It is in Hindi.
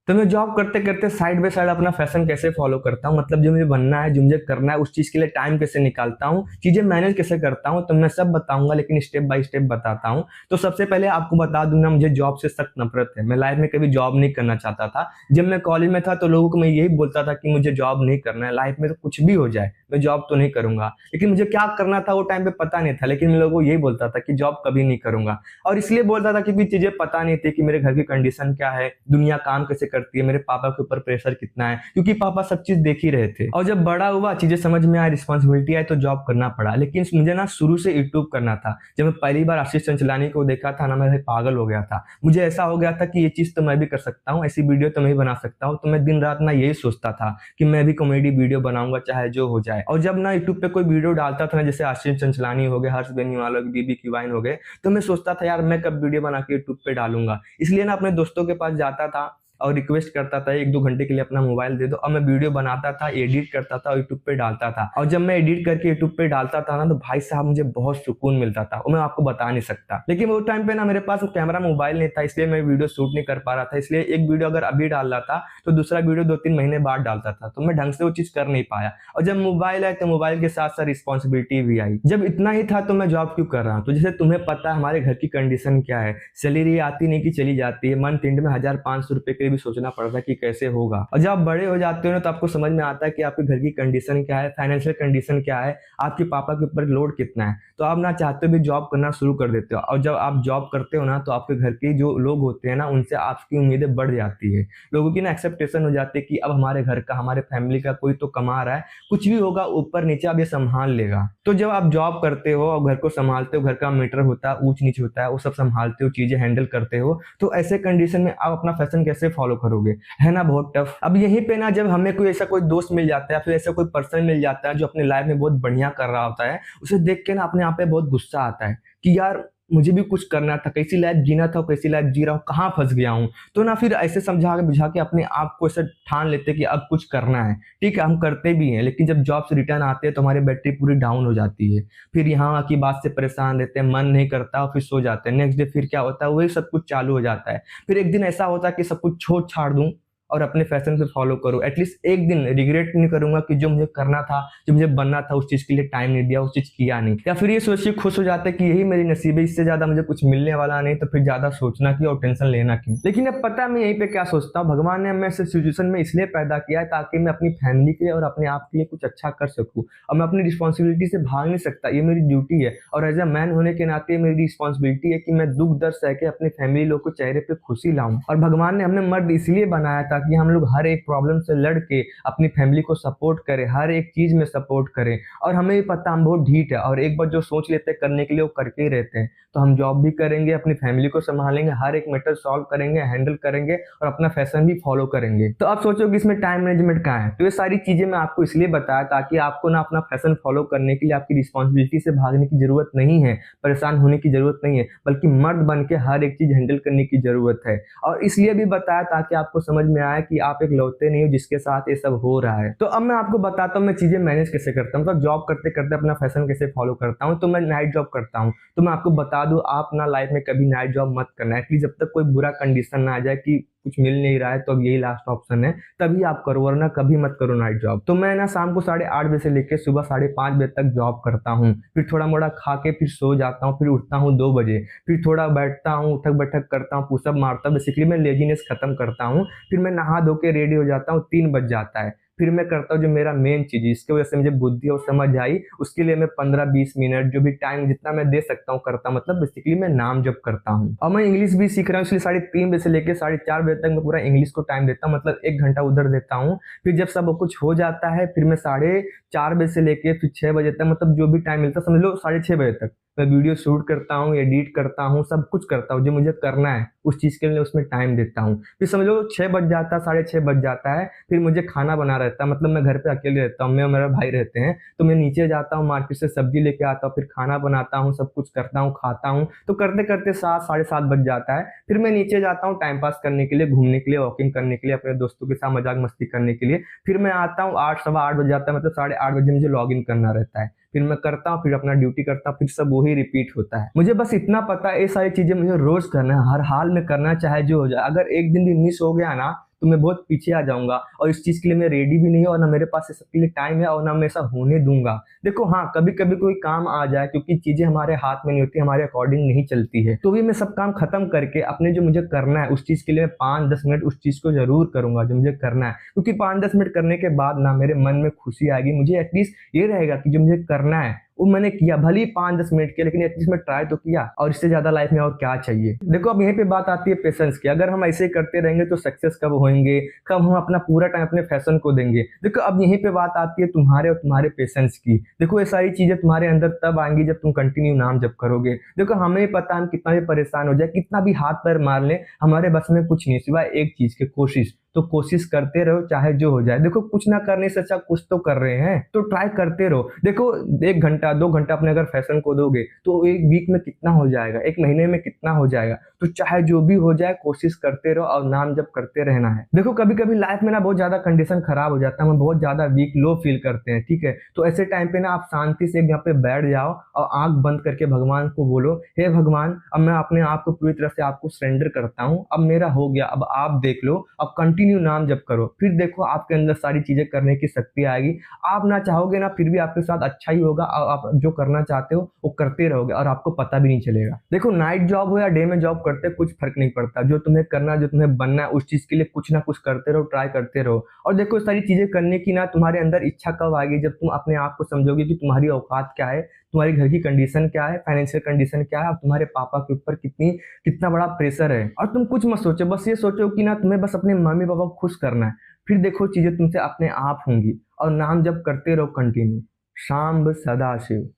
तो मैं जॉब करते करते साइड बाय साइड अपना फैशन कैसे फॉलो करता हूँ, मतलब जो मुझे बनना है, जो मुझे करना है, उस चीज के लिए टाइम कैसे निकालता हूँ, चीजें मैनेज कैसे करता हूँ, तो मैं सब बताऊंगा, लेकिन स्टेप बाय स्टेप बताता हूँ। तो सबसे पहले आपको बता दूं ना, मुझे जॉब से सख्त नफरत है। मैं लाइफ में कभी जॉब नहीं करना चाहता था। जब मैं कॉलेज में था तो लोगों को मैं यही बोलता था कि मुझे जॉब नहीं करना है, लाइफ में तो कुछ भी हो जाए मैं जॉब तो नहीं करूंगा। लेकिन मुझे क्या करना था वो टाइम पे पता नहीं था, लेकिन मैं लोगों को यही बोलता था कि जॉब कभी नहीं करूंगा। और इसलिए बोलता था क्योंकि चीजें पता नहीं थी कि मेरे घर की कंडीशन क्या है, दुनिया काम कैसे करती है, मेरे पापा के ऊपर प्रेशर कितना है, क्योंकि पापा सब चीज देख ही रहे थे। और जब बड़ा हुआ, चीजें समझ में आई, रिस्पॉन्सिबिलिटी आई, तो जॉब करना पड़ा। लेकिन मुझे ना शुरू से यूट्यूब करना था। जब मैं पहली बार आशीष चंचलानी को देखा था ना, मैं भाई पागल हो गया था। मुझे ऐसा हो गया था कि ये चीज तो मैं भी कर सकता हूँ, ऐसी वीडियो तो मैं भी बना सकता हूँ। तो मैं दिन रात ना यही सोचता था कि मैं भी कॉमेडी वीडियो बनाऊंगा चाहे जो हो जाए। और जब ना यूट्यूब पे कोई वीडियो डालता था ना, जैसे आशीष चंचलानी हो गए, हर्ष बेनीवाल हो गए, बीबी क्यूबाइन हो गए, तो मैं सोचता था यार मैं कब वीडियो बना के यूट्यूब पे डालूंगा। इसलिए ना अपने दोस्तों के पास जाता था और रिक्वेस्ट करता था 1-2 घंटे के लिए अपना मोबाइल दे दो, और मैं वीडियो बनाता था, एडिट करता था और यूट्यूब पे डालता था। और जब मैं एडिट करके यूट्यूब पे डालता था ना, तो भाई साहब मुझे बहुत सुकून मिलता था, वो मैं आपको बता नहीं सकता। लेकिन वो टाइम पे ना मेरे पास कैमरा मोबाइल नहीं था, इसलिए मैं वीडियो शूट नहीं कर पा रहा था। इसलिए एक वीडियो अगर अभी डाल रहा था तो दूसरा वीडियो 2-3 महीने बाद डालता था, तो मैं ढंग से वो चीज कर नहीं पाया। और जब मोबाइल आया तो मोबाइल के साथ साथ रिस्पॉन्सिबिलिटी भी आई। जब इतना ही था तो मैं जॉब क्यों कर रहा हूँ, तो जैसे तुम्हें पता है हमारे घर की कंडीशन क्या है, सैलरी आती नहीं कि चली जाती है, मंथ एंड में 1,000-500 रुपए के लिए भी सोचना पड़ता है कि कैसे होगा। और जब आप बड़े हो जाते हो ना, तो आपको समझ में आता है कि आपके घर की कंडीशन क्या है, फाइनेंशियल कंडीशन क्या है, आपके पापा के ऊपर लोड कितना है। तो आप ना चाहते भी जॉब करना शुरू कर देते हो। और जब आप जॉब करते हो ना, तो आपके घर के जो लोग होते हैं ना, उनसे आपकी उम्मीदें बढ़ जाती है। लोगों की ना एक्सेप्टेशन हो जाती है कि अब हमारे घर का, हमारे फैमिली का कोई तो कमा रहा है, कुछ भी होगा ऊपर नीचे अब ये संभाल लेगा। तो जब आप जॉब करते हो और घर को संभालते हो, घर का मैटर होता है, ऊंच नीच होता है, वो सब संभालते हो, चीजें हैंडल करते हो, तो ऐसे कंडीशन में आप अपना फैशन कैसे फॉलो करोगे, है ना, बहुत टफ। अब यहीं पे ना जब हमें कोई ऐसा कोई दोस्त मिल जाता है, फिर ऐसा कोई पर्सन मिल जाता है जो अपने लाइफ में बहुत बढ़िया कर रहा होता है, उसे देख के ना अपने आप पे बहुत गुस्सा आता है कि यार मुझे भी कुछ करना था, कैसी लाइफ जीना था, कैसी लाइफ जी रहा हूँ, कहाँ फंस गया हूँ। तो ना फिर ऐसे समझा के बुझा के अपने आप को ऐसे ठान लेते कि अब कुछ करना है। ठीक है, हम करते भी हैं, लेकिन जब जॉब से रिटर्न आते हैं तो हमारी बैटरी पूरी डाउन हो जाती है। फिर यहाँ की बात से परेशान रहते हैं, मन नहीं करता, और फिर सो जाते हैं। नेक्स्ट डे फिर क्या होता है, वही सब कुछ चालू हो जाता है। फिर एक दिन ऐसा होता है कि सब कुछ छोड़ छाड़ दूं और अपने फैशन से फॉलो करूं। एटलीस्ट एक दिन रिग्रेट नहीं करूंगा कि जो मुझे करना था, जो मुझे बनना था, उस चीज के लिए टाइम नहीं दिया, उस चीज किया नहीं। या फिर ये सोच के खुश हो जाते कि यही मेरी नसीब है, इससे ज्यादा मुझे कुछ मिलने वाला नहीं, तो फिर ज्यादा सोचना क्यों और टेंशन लेना क्यों। लेकिन अब पता है मैं यहीं पे क्या सोचता हूँ, भगवान ने हमें ऐसे सिचुएशन में इसलिए पैदा किया है ताकि मैं अपनी फैमिली के लिए और अपने आप के लिए कुछ अच्छा कर सकूं। और मैं अपनी रिस्पॉन्सिबिलिटी से भाग नहीं सकता, ये मेरी ड्यूटी है। और एज ए मैन होने के नाते मेरी रिस्पॉन्सिबिलिटी है कि मैं दुख दर्द सह के अपने फैमिली लोग को चेहरे पे खुशी लाऊं। और भगवान ने हमें मर्द इसलिए बनाया ताकि हम लोग हर एक प्रॉब्लम से लड़ के अपनी फैमिली को सपोर्ट करें, हर एक चीज में सपोर्ट करें। और हमें भी पता हम बहुत ढीठ है, और एक बार जो सोच लेते हैं करने के लिए वो करके ही रहते हैं। तो हम जॉब भी करेंगे, अपनी फैमिली को संभालेंगे, हर एक मैटर सॉल्व करेंगे, हैंडल करेंगे, और अपना फैशन भी फॉलो करेंगे। तो आप सोचो कि इसमें टाइम मैनेजमेंट कहाँ है। तो ये सारी चीजें मैं आपको इसलिए बताया ताकि आपको ना अपना फैशन फॉलो करने के लिए आपकी रिस्पॉन्सिबिलिटी से भागने की जरूरत नहीं है, परेशान होने की जरूरत नहीं है, बल्कि मर्द बन के हर एक चीज हैंडल करने की जरूरत है। और इसलिए भी बताया ताकि आपको समझ में आए कि आप एक लौते नहीं हो जिसके साथ ये सब हो रहा है। तो अब मैं आपको बताता हूँ मैं चीजें मैनेज कैसे करता हूँ, मतलब जॉब करते करते अपना फैशन कैसे फॉलो करता हूँ। तो मैं नाइट जॉब करता हूँ। तो मैं आपको बता दूं, आप ना लाइफ में कभी नाइट जॉब मत करना, एटलीस्ट जब तक कोई बुरा कंडीशन ना आ जाए कि कुछ मिल नहीं रहा है, तो अब यही लास्ट ऑप्शन है, तभी आप करो, वरना कभी मत करो नाइट जॉब। तो मैं ना शाम को 8:30 बजे से लेकर सुबह 5:30 बजे तक जॉब करता हूँ। फिर थोड़ा मोड़ा खा के फिर सो जाता हूँ, फिर उठता हूँ 2 बजे, फिर थोड़ा बैठता हूँ, उठक बैठक करता हूँ, पुशअप मारता हूँ, बेसिकली मैं लेजीनेस खत्म करता हूँ। फिर मैं नहा धो के रेडी हो जाता हूँ, 3 बज जाता है। फिर मैं करता हूँ जो मेरा मेन चीज है, जिसकी वजह से मुझे बुद्धि और समझ आई, उसके लिए मैं 15-20 मिनट जो भी टाइम जितना मैं दे सकता हूँ करता हूँ, मतलब बेसिकली मैं नाम जप करता हूँ। और मैं इंग्लिश भी सीख रहा हूँ, इसलिए 3:30 बजे से लेकर 4:30 बजे तक मैं पूरा इंग्लिश को टाइम देता हूँ, मतलब 1 घंटा उधर देता हूँ। फिर जब सब कुछ हो जाता है, फिर मैं 4:30 बजे से लेके फिर 6 बजे तक, मतलब जो भी टाइम मिलता है समझ लो 6:30 बजे तक मैं वीडियो शूट करता हूँ, एडिट करता हूँ, सब कुछ करता हूँ जो मुझे करना है, उस चीज के लिए उसमें टाइम देता हूँ। फिर समझ लो 6 बज जाता, 6:30 बज जाता है, फिर मुझे खाना बना रहता है, मतलब मैं घर पे अकेले रहता हूँ, मैं और मेरा भाई रहते हैं। तो मैं नीचे जाता हूँ, मार्केट से सब्जी लेके आता हूँ, फिर खाना बनाता हूँ, सब कुछ करता हूँ, खाता हूँ। तो करते करते 7-7:30 बज जाता है। फिर मैं नीचे जाता हूँ टाइम पास करने के लिए, घूमने के लिए, वॉकिंग करने के लिए, अपने दोस्तों के साथ मजाक मस्ती करने के लिए। फिर मैं आता हूँ 8, 8:15 बज जाता है, मतलब 8:30 बजे मुझे लॉग इन करना रहता है। फिर मैं करता हूँ, फिर अपना ड्यूटी करता हूँ, फिर सब वही रिपीट होता है। मुझे बस इतना पता है ये सारी चीजें मुझे रोज करना है, हर हाल में करना है, चाहे जो हो जाए। अगर एक दिन भी मिस हो गया ना, तो मैं बहुत पीछे आ जाऊंगा और इस चीज के लिए मैं रेडी भी नहीं हूँ और ना मेरे पास इस सबके लिए टाइम है और ना मैं ऐसा होने दूंगा। देखो हाँ, कभी कभी कोई काम आ जाए, क्योंकि चीजें हमारे हाथ में नहीं होती, हमारे अकॉर्डिंग नहीं चलती है, तो भी मैं सब काम खत्म करके अपने जो मुझे करना है उस चीज के लिए 5-10 मिनट उस चीज को जरूर करूंगा जो मुझे करना है। क्योंकि 5-10 मिनट करने के बाद ना मेरे मन में खुशी आएगी, मुझे एटलीस्ट ये रहेगा कि जो मुझे करना है वो मैंने किया, भले ही 5-10 मिनट के, लेकिन एटलीस्ट मैं ट्राई तो किया, और इससे ज्यादा लाइफ में और क्या चाहिए। देखो अब यहीं पे बात आती है पेशेंस की। अगर हम ऐसे ही करते रहेंगे तो सक्सेस कब होंगे, कब हम अपना पूरा टाइम अपने फैशन को देंगे। देखो अब यहीं पे बात आती है तुम्हारे और तुम्हारे पेशेंस की। देखो ये सारी चीजें तुम्हारे अंदर तब आएंगी जब तुम कंटिन्यू नाम जप करोगे। देखो हमें पता, हम कितना भी परेशान हो जाए, कितना भी हाथ पैर मार ले, हमारे बस में कुछ नहीं सिवाय एक चीज के, कोशिश। तो कोशिश करते रहो चाहे जो हो जाए। देखो कुछ ना करने से अच्छा कुछ तो कर रहे हैं, तो ट्राई करते रहो। देखो 1 घंटा 2 घंटा अपने अगर फैशन को दोगे तो एक वीक में कितना हो जाएगा, एक महीने में कितना हो जाएगा। तो चाहे जो भी हो जाए कोशिश करते रहो और नाम जब करते रहना है। देखो कभी कभी लाइफ में ना बहुत ज्यादा कंडीशन खराब हो जाता है, हम बहुत ज्यादा वीक लो फील करते हैं, ठीक है। तो ऐसे टाइम पे ना आप शांति से यहाँ पे बैठ जाओ और आंख बंद करके भगवान को बोलो, हे भगवान अब मैं अपने आप को पूरी तरह से आपको सरेंडर करता हूँ, अब मेरा हो गया, अब आप देख लो। अब कंटिन्यू नाम जप करो, फिर देखो आपके अंदर सारी चीजें करने की शक्ति आएगी। आप ना चाहोगे ना, फिर भी आपके साथ अच्छा ही होगा और आप जो करना चाहते हो वो करते रहोगे और आपको पता भी नहीं चलेगा। देखो नाइट जॉब हो या डे में जॉब करते कुछ फर्क नहीं पड़ता, जो तुम्हें करना, जो तुम्हें बनना है उस चीज के लिए कुछ ना कुछ करते रहो, ट्राई करते रहो। और देखो सारी चीजें करने की ना तुम्हारे अंदर इच्छा कब आएगी, जब तुम अपने आप को समझोगे कि तुम्हारी औकात क्या है, तुम्हारी घर की कंडीशन क्या है, फाइनेंशियल कंडीशन क्या है, और तुम्हारे पापा के ऊपर कितना बड़ा प्रेशर है। और तुम कुछ मत सोचो, बस ये सोचो कि ना तुम्हें बस अपने मम्मी पापा को खुश करना है। फिर देखो चीजें तुमसे अपने आप होंगी और नाम जब करते रहो कंटिन्यू। शाम सदाशिव।